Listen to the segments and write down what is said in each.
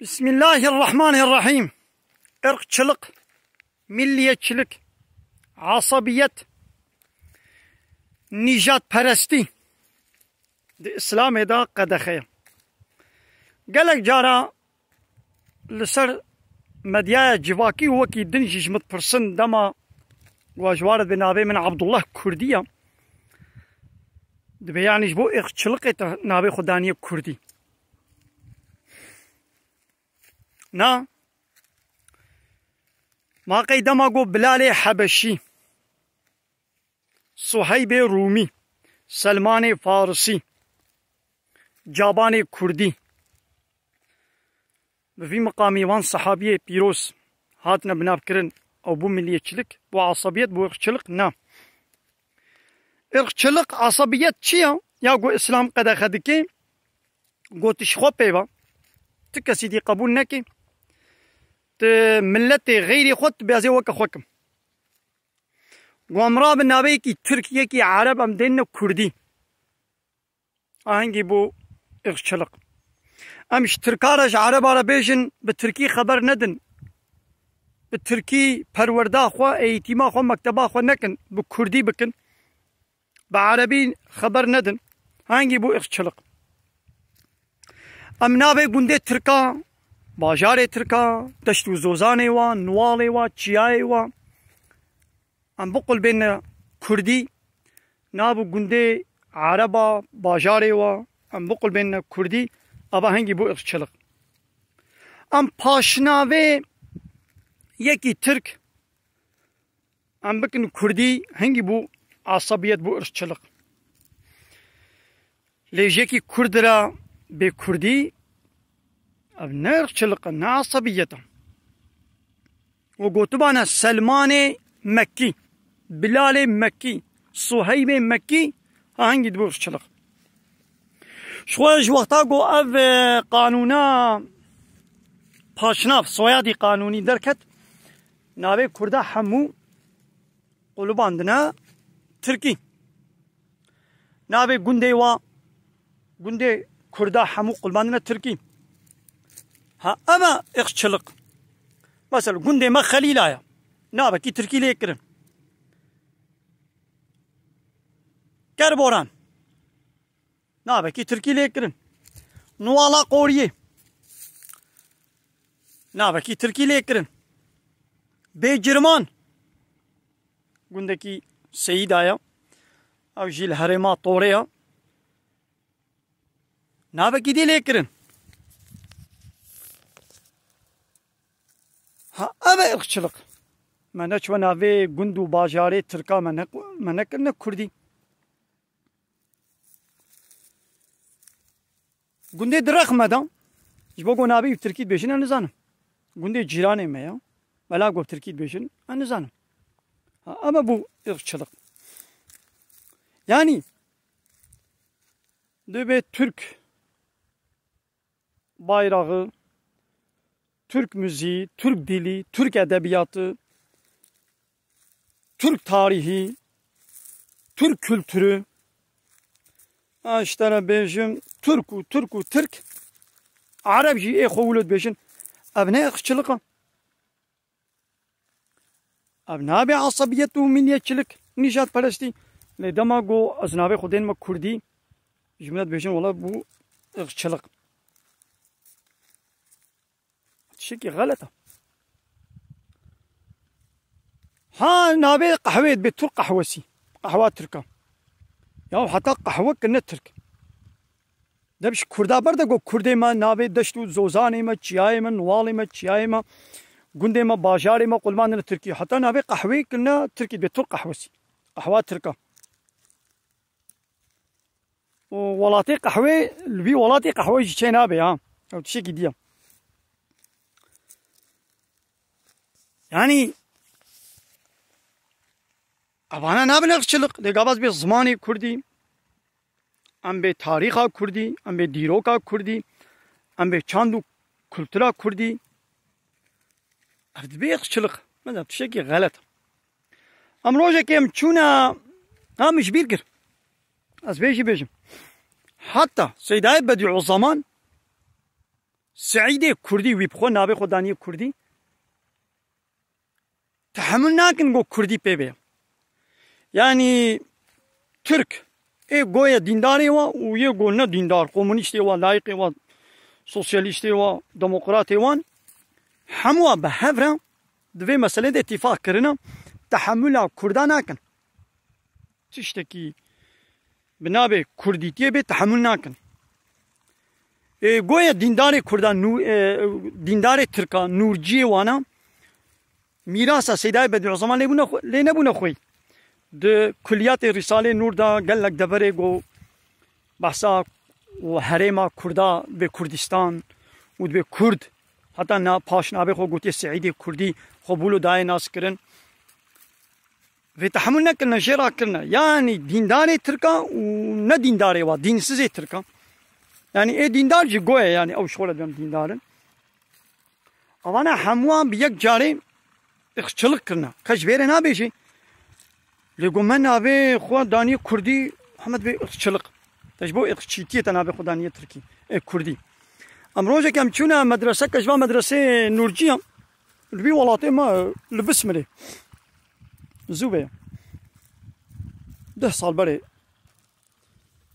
بسم الله الرحمن الرحيم. ırkçılık, milliyetçilik, asabiyet, nijatperesti di İslamê da qedexe. Gelek cara li ser medyaya civakî wekî din jî ji min pirsin dema wajwaret bi navê min Abdullah Kurdî ye. Dibe yanî ji bo ırkçılıkê te navê xwe daniye Kurdî. Na ما قيدما قو بلال حبشي صهيب رومي سلمان فارسي جابان كردي بفي مقامي وان صحابية بيروس هاتنا بنابكرن او بو مليتشلك بو عصبيت بو ارخشلك نا ارخشلك عصبيت چيا يا قو اسلام قد اخدكي قو تشخو بيبا تكسي دي قبول نكي ملت غيري خط بيازي وك حكم وامرا بالنبي كي تركيا كي عرب ام دين كردي هنجي بو ارشلق امش تركارج عرب على بيجن بتركي خبر ندن بتركي پروردا خو ايتما خو مكتبا خو نكن بكردي بكن بعربي خبر ندن هنجي بو ارشلق ام نابي گونده تركا باجار تركا دشتو زوزاني وا نوالي وا چياي وا ام بقول بين كردي نابو گونده عربا باجاري وا ام بقول بين كردي ابا هنگي بو ارشلق ام پاشناوي يكي ترك ام بكن كردي هنگي بو عصبيت بو ارشلق ليجيكي كردرا بكردي اب نرخشلق نعصبيته وقوتبانا سلمان مكي بلال مكي صهيب مكي هنگي دبو رخشلق شوية وقتا قو اف قانونا پاشناف سويادي قانوني دركت ناوي كردا حمو قلوباندنا تركي ناوي گونده وا گونده كردا حمو قلوباندنا تركي ها اما ارخشلق مثلا گونده ما خليلايا نابا كي تركي ليكرن كربوران نابا كي تركي ليكرن نوالا قوريه نابا كي تركي ليكرن بيجرمان گونده كي سيد آيا او جيل هرما طوريا نابا كي دي ليكرن ها أبا ارخشلق منك وناوي گندو باجاري تركا منك كردي گندي درخ مدام جبوغو ناوي تركيت بيشن أنا نزانم گندي جيراني ميا ولا قو تركيت بيشن أنا نزانم ها أما بو ارخشلق يعني دبي Türk bayrağı, Türk müziği, Türk dili, Türk edebiyatı, Türk tarihi, Türk kültürü, işte bejim Türk, Arapçı ekholud bejin, abne ırkçılık, abne bir asabiyet ve milliyetçilik, nijatperesti, ne demek o aznabe khudin ma Kurdi, cümlet bejin valla bu ırkçılık. شيء غلطة ها نابي قهوة بتر قهوسي قهوة تركا يا حتى قهوة كنا ترك ده بش كردا بردا جو كردي ما نابي دشتو زوزاني ما چياي ما نوالي ما چياي ما گوندي ما باجاري ما قلمان تركي حتى نابي قهوة كنا تركي بتر قهوسي قهوة تركا ولاتي قهوة البي ولاتي قهوة جي نابي ها او تشي ديا يعني أبانا نابن ارخشلق لقابز بي زماني كردي ام بي تاريخا كردي ام بي ديروكا كردي ام بي چاندو كلترا كردي ارد بي ارخشلق ماذا بتشكي غلط ام روجه كيم چونا مش بيرقر از بيجي بيجم حتى سيداي بديع الزمان سعيد كردي ويبخو نابي خداني كردي تحمل ناكن جو كردي بيبي يعني ترك اي جويا دينداري ويا جو نا ديندار كومونيستي لايقي سوسياليستي ديمقراطي حموا بهفرا دوی مسئله ده اتفاق کرنا تحمل کردان نکن تشتکی بنابه کردیتیه به تحمل نکن گویا دیندار کردان دیندار ترکا نورجی وانا میراث سیدای بدیعظمان لنبونه خوی ده کلیات رساله نور دا گلک دبره گو بحثا و حرم کردا به کردستان و به کرد حتی نا پاشنابه خو گوتی سعید کردی قبول دای ناس کرن و تحمل نکرنا جرا کرنا یعنی دیندار ترکا و نه دیندار و دینسیز ترکا yani dindar ji goye yani ew şola dem dindarın. Avana hemwa bi yek carê ixçilik kirina. Qeş vêrê nabe jî. Lê got me navê xwe danî Kurdî Hemed bê ixçilik. Te ji bo ixçîtiyê te navê xwe danî Tirkî. Kurdî. Em rojek em çûne medrese ji va medresê Nurciyan. Li vî welatê me li Bismirê. Zûbê. 10 sal berê.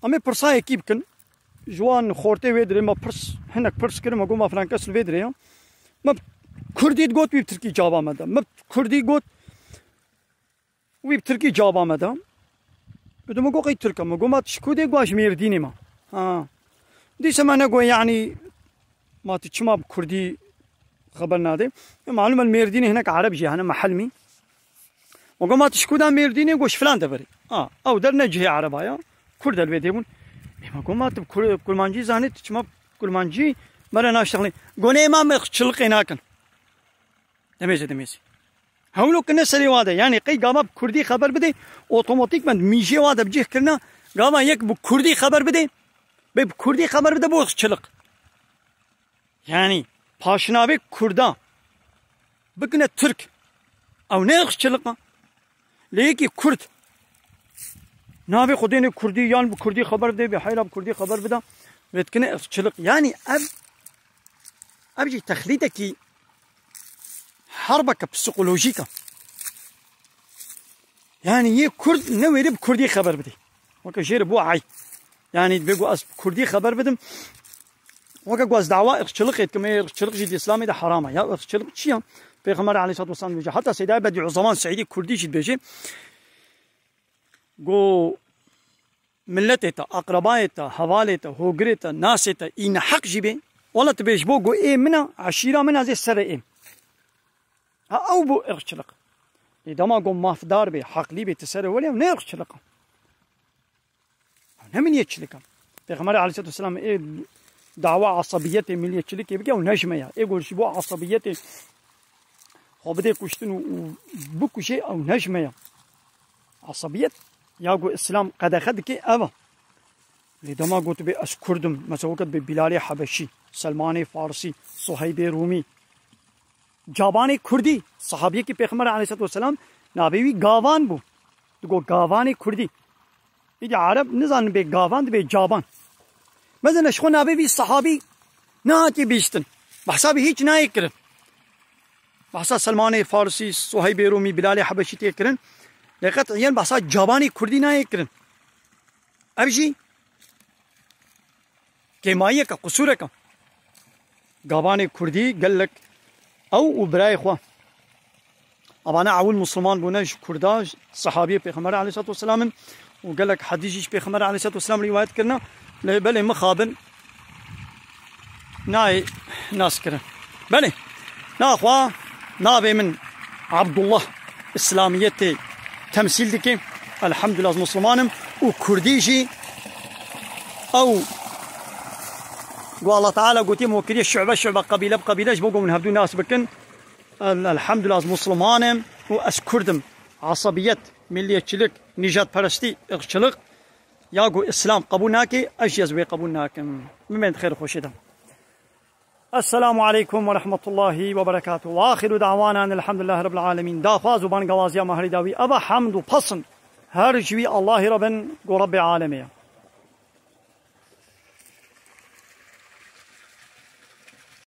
Em ê pirsayekî bikin. جوان خورته ویدره ما پرس هنک پرس کردم مگو ما فرانکس ویدره ما کردی گوت وی ترکی جواب آمده ما کردی گوت وی ترکی جواب آمده بدم مگو قی ترکم مگو ما تشکودی گواش میردینی ما دیسه من نگو یعنی ما تشما کردی خبر ناده معلوم الميرديني هناك عرب جي هنا محل مي مگو ما تشکودا میردینی گوش فلان دبری او در نجه عربایا کرد الویدیمون ما قوم ماتب كلمانجي زانيت تشما كلمانجي مرة ناشتغلين قوني ما مخشلق هناكن دميزي هولو كنا سري وادا يعني قي قاما بكردي خبر بدي اوتوماتيك من ميجي وادا بجيه كرنا قاما يك بكردي خبر بدي بكردي خبر بدي بو خشلق يعني پاشنابي كردا بكنا ترك او نه خشلقا ليكي كرد نابي خديني كردي يعني بكردي خبر بدي بحيرة بكردي خبر بدا بتكنا ارتشلق يعني ابجي تخليدك حربك بسيكولوجيكا يعني يه كرد نويري بكردي خبر بدي وكا جير بو عاي يعني بيقو اس بكردي خبر بدم وكا قواز دعوة ارتشلق كما ارتشلق جدي اسلامي ده حرامة يا ارتشلق شيا بيغمار عليه الصلاة والسلام بيجي حتى سيداي بدي عظمان سعيدي كردي جد بيجي جو ملتها أقربائها حوالتها هوجرتها ناسها إن حق جبه ولا تبيش بو جو إيه منا عشيرة منا زي السر إيه أو بو إرشلق إذا ما جو مافدار به حق لي بتسر ولا ونيرشلق نمن يتشلق بيغمر عليه الصلاة والسلام إيه دعوة عصبيته ملي يتشلق يبقى ونجمة إيه يقول شبو عصبيته هو بدي كشتن وبكو شيء أو نجمة عصبية ياقو اسلام قد اخذك ابا لذا ما قلت بي اشكردم مسوقت ببلال حبشي سلماني فارسي صهيبي رومي جاباني كردي صحابي کی پیغمبر علیه الصلوۃ والسلام نابي گاوان بو تقول گاواني كردي يجي عرب نزان بي گاوان بي جابان مثلا شخو نابي صحابي ناتي بيشتن بحسابي هيك نايكر بحساب سلماني فارسي صهيبي رومي بلال حبشي تيكرن لقد عيان بحثا جاباني كردي نايكرن أبجي كماية كقصورة جاباني كردي قال لك أو وبراي إخوة أبانا أول مسلمان بوناش كرداج صحابي بيغمبر عليه الصلاة والسلام وقال لك حديث بيغمبر عليه الصلاة والسلام رواية كرنا بل مخابن ناي ناس كرن بل نا أخوة نابي من عبد الله إسلاميتي تمثيل دكي الحمد لله مسلمانم وكرديجي او والله تعالى قلت موكلي الشعبة قبيلة بقبيلة بوقوا من هبدو ناس بكن الحمد لله مسلمانم واسكردم عصبية ملية شلك نجات برستي اغشلق ياقو اسلام قبولناكي اجيز بي قبولناكم ممن خير خوشيدا السلام عليكم ورحمة الله وبركاته وآخر دعوانا أن الحمد لله رب العالمين دا فازو بان قوازيا مهري داوي أبا حمد وبصن هرجوي الله ربن ورب عالمين